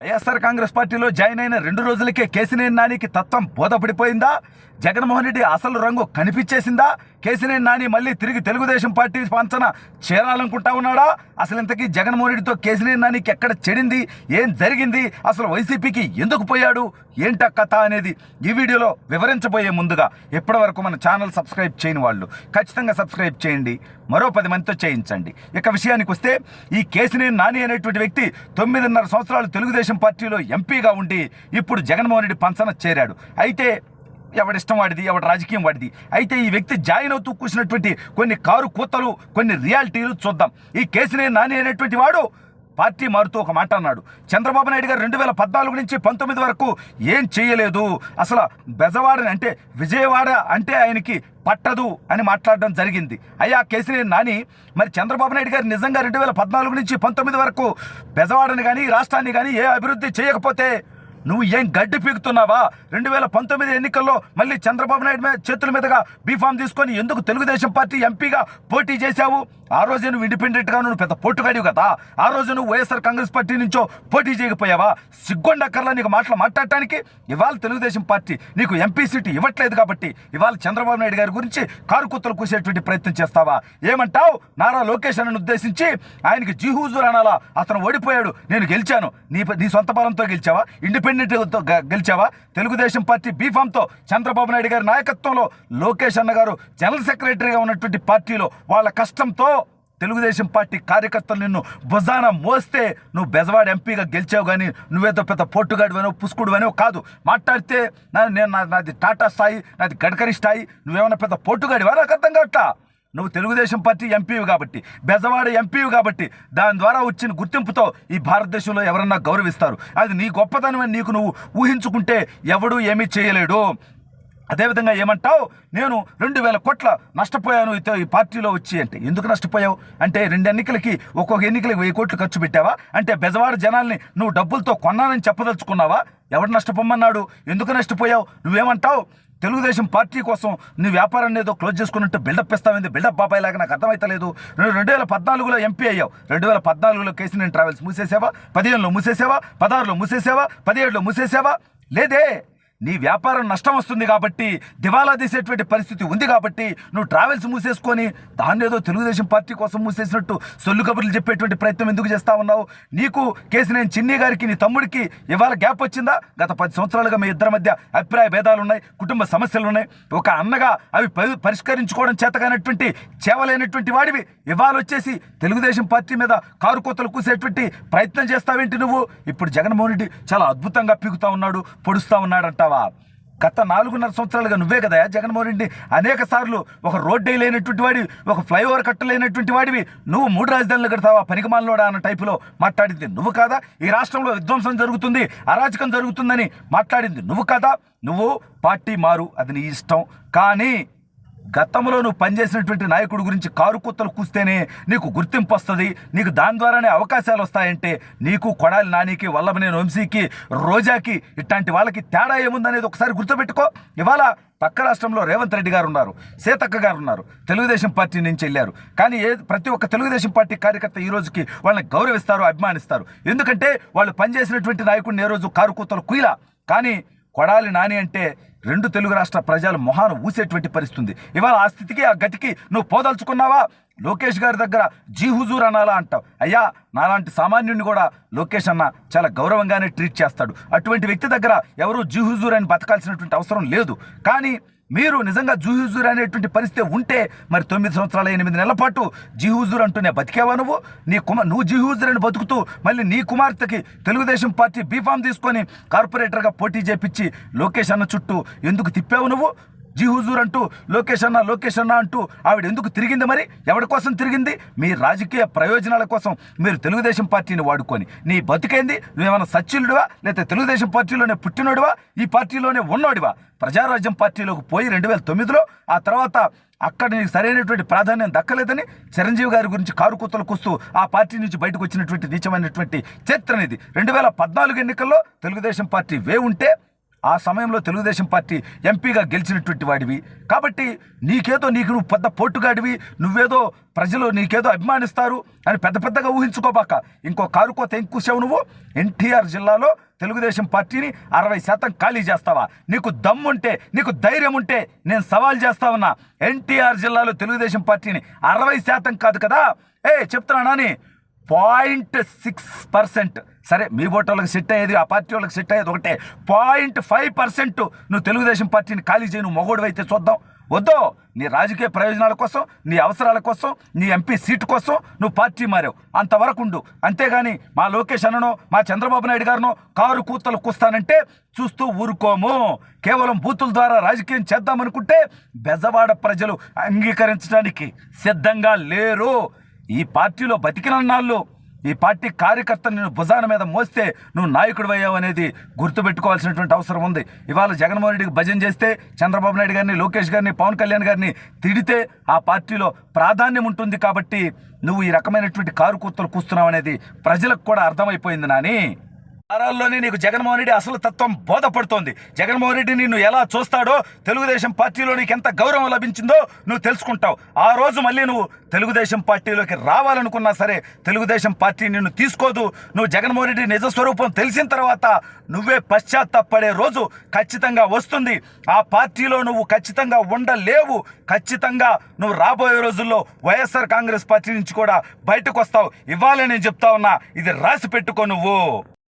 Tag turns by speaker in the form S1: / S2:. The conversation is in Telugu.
S1: వైఎస్ఆర్ కాంగ్రెస్ పార్టీలో జాయిన్ అయిన 2 రోజులకే కేశినేని నానికి తత్వం బోధపడిపోయిందా? జగన్మోహన్ రెడ్డి అసలు రంగు కనిపించేసిందా? కేశినేని నాని మళ్ళీ తిరిగి తెలుగుదేశం పార్టీ పంచన చేరాలనుకుంటా ఉన్నాడా? అసలు ఇంతకీ జగన్మోహన్ రెడ్డితో కేశినేని నానికి ఎక్కడ చెడింది? ఏం జరిగింది? అసలు వైసీపీకి ఎందుకు పోయాడు? ఏంట కథ అనేది ఈ వీడియోలో వివరించబోయే ముందుగా ఇప్పటివరకు మన ఛానల్ సబ్స్క్రైబ్ చేయని వాళ్ళు ఖచ్చితంగా సబ్స్క్రైబ్ చేయండి, మరో 10 మందితో చేయించండి. ఇక విషయానికి వస్తే, ఈ కేశినేని నాని అనేటువంటి వ్యక్తి 9.5 సంవత్సరాలు తెలుగుదేశం పార్టీలో ఎంపీగా ఉండి ఇప్పుడు జగన్మోహన్ రెడ్డి పంచన చేరాడు. అయితే ఎవడిష్టం వాడిది, ఎవడి రాజకీయం వాడిది. అయితే ఈ వ్యక్తి జాయిన్ అవుతూ కూర్చున్నటువంటి కొన్ని కారు కూతలు, కొన్ని రియాలిటీలు చూద్దాం. ఈ కేశినేని నాని అనేటువంటి వాడు పార్టీ మారుతూ ఒక మాట అన్నాడు. చంద్రబాబు నాయుడు గారు 2014 నుంచి 19 వరకు ఏం చేయలేదు, అసలు బెజవాడని అంటే విజయవాడ అంటే ఆయనకి పట్టదు అని మాట్లాడడం జరిగింది. అయ్యా కేశినేని నాని, మరి చంద్రబాబు నాయుడు గారు నిజంగా 2014 నుంచి 19 వరకు బెజవాడని కానీ రాష్ట్రాన్ని కానీ ఏ అభివృద్ధి చేయకపోతే నువ్వు ఏం గడ్డి పీకుతున్నావా? 2019 ఎన్నికల్లో మళ్ళీ చంద్రబాబు నాయుడు చేతుల మీదుగా బీఫామ్ తీసుకొని ఎందుకు తెలుగుదేశం పార్టీ ఎంపీగా పోటీ చేశావు? ఆ రోజే నువ్వు ఇండిపెండెంట్గా నువ్వు పెద్ద పోటుగాడివి కదా. ఆ రోజు నువ్వు వైఎస్ఆర్ కాంగ్రెస్ పార్టీ నుంచో పోటీ చేయకపోయావా? సిగ్గుండక్కర్లా నీకు మాటలు మాట్లాడటానికి. ఇవాళ తెలుగుదేశం పార్టీ నీకు ఎంపీ సీటు ఇవ్వట్లేదు కాబట్టి ఇవాళ చంద్రబాబు నాయుడు గారి గురించి కారు కుత్తలు కూసేటువంటి ప్రయత్నం చేస్తావా? ఏమంటావు? నారా లోకేష్ అని ఉద్దేశించి ఆయనకి జీహూజూర్ అనాలా? అతను ఓడిపోయాడు, నేను గెలిచాను. నీ సొంత బలంతో గెలిచావా? ఇండిపెండెంట్తో గెలిచావా? తెలుగుదేశం పార్టీ బీఫామ్తో చంద్రబాబు నాయుడు గారి నాయకత్వంలో లోకేష్ అన్న గారు జనరల్ సెక్రటరీగా ఉన్నటువంటి పార్టీలో వాళ్ళ కష్టంతో తెలుగుదేశం పార్టీ కార్యకర్తలు నిన్ను భుజాన మోస్తే నువ్వు బెజవాడ ఎంపీగా గెలిచావు. కానీ నువ్వేదో పెద్ద పొట్టుగాడివనో పుసుకుడువనో కాదు. మాట్లాడితే నాది టాటా స్థాయి, నాది గడ్కరీ స్థాయి, నువ్వేమన్నా పెద్ద పొట్టుగాడివా? నాకు అర్థం కావట్లా. నువ్వు తెలుగుదేశం పార్టీ ఎంపీవి కాబట్టి, బెజవాడ ఎంపీవి కాబట్టి, దాని ద్వారా వచ్చిన గుర్తింపుతో ఈ భారతదేశంలో ఎవరన్నా గౌరవిస్తారు. అది నీ గొప్పతనం అని నీకు నువ్వు ఊహించుకుంటే ఎవడూ ఏమీ చేయలేడు. అదేవిధంగా ఏమంటావు? నేను 2,000 కోట్ల నష్టపోయాను ఈ పార్టీలో వచ్చి. అంటే ఎందుకు నష్టపోయావు? అంటే 2 ఎన్నికలకి ఒక్కొక్క ఎన్నికలకి 1000 కోట్లు ఖర్చు పెట్టావా? అంటే బెజవాడ జనాల్ని నువ్వు డబ్బులతో కొన్నానని చెప్పదలుచుకున్నావా? ఎవడు నష్టపోమన్నాడు? ఎందుకు నష్టపోయావు? నువ్వేమంటావు? తెలుగుదేశం పార్టీ కోసం నీ వ్యాపారాన్ని ఏదో క్లోజ్ చేసుకున్నట్టు బిల్డప్ ఇస్తామైంది. బిల్డప్ బాబాయ్ లాగా నాకు అర్థమైతలేదు. 2014లో ఎంపీ అయ్యావు. 2014లో కేశినేని ట్రావెల్స్ మూసేసావా? 15లో మూసేసావా? 16లో మూసేసావా? 17లో మూసేసావా? లేదే. నీ వ్యాపారం నష్టం వస్తుంది కాబట్టి, దివాలా తీసేటువంటి పరిస్థితి ఉంది కాబట్టి నువ్వు ట్రావెల్స్ మూసేసుకొని దాన్ని ఏదో తెలుగుదేశం పార్టీ కోసం మూసేసినట్టు సొల్లు కబుర్లు చెప్పేటువంటి ప్రయత్నం ఎందుకు చేస్తా ఉన్నావు? నీకు కేశినేని చిన్ని గారికి, నీ తమ్ముడికి ఇవాళ గ్యాప్ వచ్చిందా? గత 10 సంవత్సరాలుగా మీ ఇద్దరి మధ్య అభిప్రాయ భేదాలు ఉన్నాయి, కుటుంబ సమస్యలు ఉన్నాయి. ఒక అన్నగా అవి పరిష్కరించుకోవడం చేతగానటువంటి చేవలేనటువంటి వాడివి ఇవాళ వచ్చేసి తెలుగుదేశం పార్టీ మీద కారు కోతలు కూసేటువంటి ప్రయత్నం చేస్తావేంటి నువ్వు? ఇప్పుడు జగన్మోహన్ రెడ్డి చాలా అద్భుతంగా పీకుతా ఉన్నాడు, పొడుస్తూ ఉన్నాడంటావా? గత 4.5 సంవత్సరాలుగా నువ్వే కదా జగన్మోహన్ రెడ్డి అనేక సార్లు ఒక రోడ్డు వేయలేనటువంటి వాడివి, ఒక ఫ్లైఓవర్ కట్టలేనటువంటి వాడివి, నువ్వు 3 రాజధానులు కడతావా పనికిమాలినోడా అన్న టైపులో మాట్లాడింది నువ్వు కాదా? ఈ రాష్ట్రంలో విధ్వంసం జరుగుతుంది, అరాచకం జరుగుతుందని మాట్లాడింది నువ్వు కాదా? నువ్వు పార్టీ మారు, అది నీ ఇష్టం. కానీ గతంలో నువ్వు పనిచేసినటువంటి నాయకుడి గురించి కారు కుత్తలు కూస్తేనే నీకు గుర్తింపు వస్తుంది, నీకు దాని ద్వారానే అవకాశాలు వస్తాయంటే నీకు కొడాలి నానికి, వల్లభనేని వంశీకి, రోజాకి ఇట్లాంటి వాళ్ళకి తేడా ఏముందనేది ఒకసారి గుర్తుపెట్టుకో. ఇవాళ పక్క రాష్ట్రంలో రేవంత్ రెడ్డి గారు ఉన్నారు, సీతక్క గారు ఉన్నారు, తెలుగుదేశం పార్టీ నుంచి వెళ్ళారు. కానీ ప్రతి ఒక్క తెలుగుదేశం పార్టీ కార్యకర్త ఈ రోజుకి వాళ్ళని గౌరవిస్తారు, అభిమానిస్తారు. ఎందుకంటే వాళ్ళు పనిచేసినటువంటి నాయకుడిని ఏ రోజు కారు కూతలు కుయిలా. కానీ కొడాలి నాని అంటే 2 తెలుగు రాష్ట్ర ప్రజలు మొహాను ఊసేటువంటి పరిస్థితుంది. ఇవాళ ఆ స్థితికి, ఆ గతికి నువ్వు పోదలుచుకున్నావా? లోకేష్ గారి దగ్గర జీ హుజూర్ అనాలా అంటావు. అయ్యా, నాలాంటి సామాన్యుడిని కూడా లోకేష్ అన్న చాలా గౌరవంగానే ట్రీట్ చేస్తాడు. అటువంటి వ్యక్తి దగ్గర ఎవరు జీ హుజూర్ అని బతకాల్సినటువంటి అవసరం లేదు. కానీ మీరు నిజంగా జీ హుజూర్ అనేటువంటి పరిస్థితి ఉంటే మరి 9 సంవత్సరాల 8 నెలల పాటు జీ హుజూర్ అంటూనే బతికేవా నువ్వు? నువ్వు జీ హుజూర్ అని బతుకుతూ మళ్ళీ నీ కుమార్తెకి తెలుగుదేశం పార్టీ బీఫామ్ తీసుకొని కార్పొరేటర్గా పోటీ చేపించి లోకేష్ అన్న చుట్టూ ఎందుకు తిప్పావు నువ్వు? జీ హుజూర్ అంటూ లోకేష్ అన్న అంటూ ఆవిడ ఎందుకు తిరిగింది? మరి ఎవరి కోసం తిరిగింది? మీ రాజకీయ ప్రయోజనాల కోసం మీరు తెలుగుదేశం పార్టీని వాడుకొని నీ బతికేంది? నువ్వేమైనా సచ్చిలుడివా? లేకపోతే తెలుగుదేశం పార్టీలోనే పుట్టినోడివా? ఈ పార్టీలోనే ఉన్నోడివా? ప్రజారాజ్యం పార్టీలోకి పోయి 2009లో ఆ తర్వాత అక్కడ నీకు సరైనటువంటి ప్రాధాన్యం దక్కలేదని చిరంజీవి గారి గురించి కారు కూతలు కూస్తూ ఆ పార్టీ నుంచి బయటకు వచ్చినటువంటి నీచమైనటువంటి చరిత్ర అనేది. 2014 ఎన్నికల్లో తెలుగుదేశం పార్టీ ఉంటే ఆ సమయంలో తెలుగుదేశం పార్టీ ఎంపీగా గెలిచినటువంటి వాడివి. కాబట్టి నీకు నువ్వు పెద్ద పోటుగాడివి, నువ్వేదో ప్రజలు నీకేదో అభిమానిస్తారు అని పెద్ద పెద్దగా ఊహించుకోబాక. ఇంకో కారుకోత ఏం కూసావు నువ్వు? ఎన్టీఆర్ జిల్లాలో తెలుగుదేశం పార్టీని 60% ఖాళీ చేస్తావా? నీకు దమ్ముంటే, నీకు ధైర్యం ఉంటే నేను సవాల్ చేస్తా ఉన్నా. ఎన్టీఆర్ జిల్లాలో తెలుగుదేశం పార్టీని 60% కాదు కదా, చెప్తున్నా నాని, 0.6%. సరే, మీ ఓటర్లకు సెట్ అయ్యేది, ఆ పార్టీ వాళ్ళకి సెట్ అయ్యేది ఒకటే. 0.5% నువ్వు తెలుగుదేశం పార్టీని ఖాళీ చేయి. నువ్వు మొగోడు అయితే చూద్దాం. వద్దు, నీ రాజకీయ ప్రయోజనాల కోసం, నీ అవసరాల కోసం, నీ ఎంపీ సీటు కోసం నువ్వు పార్టీ మారావు, అంతవరకు ఉండు. అంతేగాని మా లోకేష్ అన్ననో మా చంద్రబాబు నాయుడు గారినో కారు కూతలు కూస్తానంటే చూస్తూ ఊరుకోము. కేవలం బూతుల ద్వారా రాజకీయం చేద్దామనుకుంటే బెజవాడ ప్రజలు అంగీకరించడానికి సిద్ధంగా లేరు. ఈ పార్టీలో బతికినన్నాళ్ళు ఈ పార్టీ కార్యకర్తను నేను భుజాన మీద మోస్తే నువ్వు నాయకుడు అయ్యావు అనేది గుర్తుపెట్టుకోవాల్సినటువంటి అవసరం ఉంది. ఇవాళ జగన్మోహన్ రెడ్డికి భజన చేస్తే, చంద్రబాబు నాయుడు గారిని, లోకేష్ గారిని, పవన్ కళ్యాణ్ గారిని తిడితే ఆ పార్టీలో ప్రాధాన్యం ఉంటుంది. కాబట్టి నువ్వు ఈ రకమైనటువంటి కారు కూతలు కూస్తున్నావు అనేది ప్రజలకు కూడా అర్థమైపోయింది నాని. వారాల్లోనే నీకు జగన్మోహన్ రెడ్డి అసలు తత్వం బోధపడుతోంది. జగన్మోహన్ రెడ్డి నిన్ను ఎలా చూస్తాడో, తెలుగుదేశం పార్టీలో నీకు ఎంత గౌరవం లభించిందో నువ్వు తెలుసుకుంటావు. ఆ రోజు మళ్ళీ నువ్వు తెలుగుదేశం పార్టీలోకి రావాలనుకున్నా సరే తెలుగుదేశం పార్టీ నిన్ను తీసుకోదు. నువ్వు జగన్మోహన్ రెడ్డి నిజస్వరూపం తెలిసిన తర్వాత నువ్వే పశ్చాత్తాపడే రోజు ఖచ్చితంగా వస్తుంది. ఆ పార్టీలో నువ్వు ఖచ్చితంగా ఉండలేవు. ఖచ్చితంగా నువ్వు రాబోయే రోజుల్లో వైఎస్ఆర్ కాంగ్రెస్ పార్టీ నుంచి కూడా బయటకు వస్తావు. ఇవాళ నేను చెప్తా ఉన్నా, ఇది రాసి పెట్టుకో నువ్వు.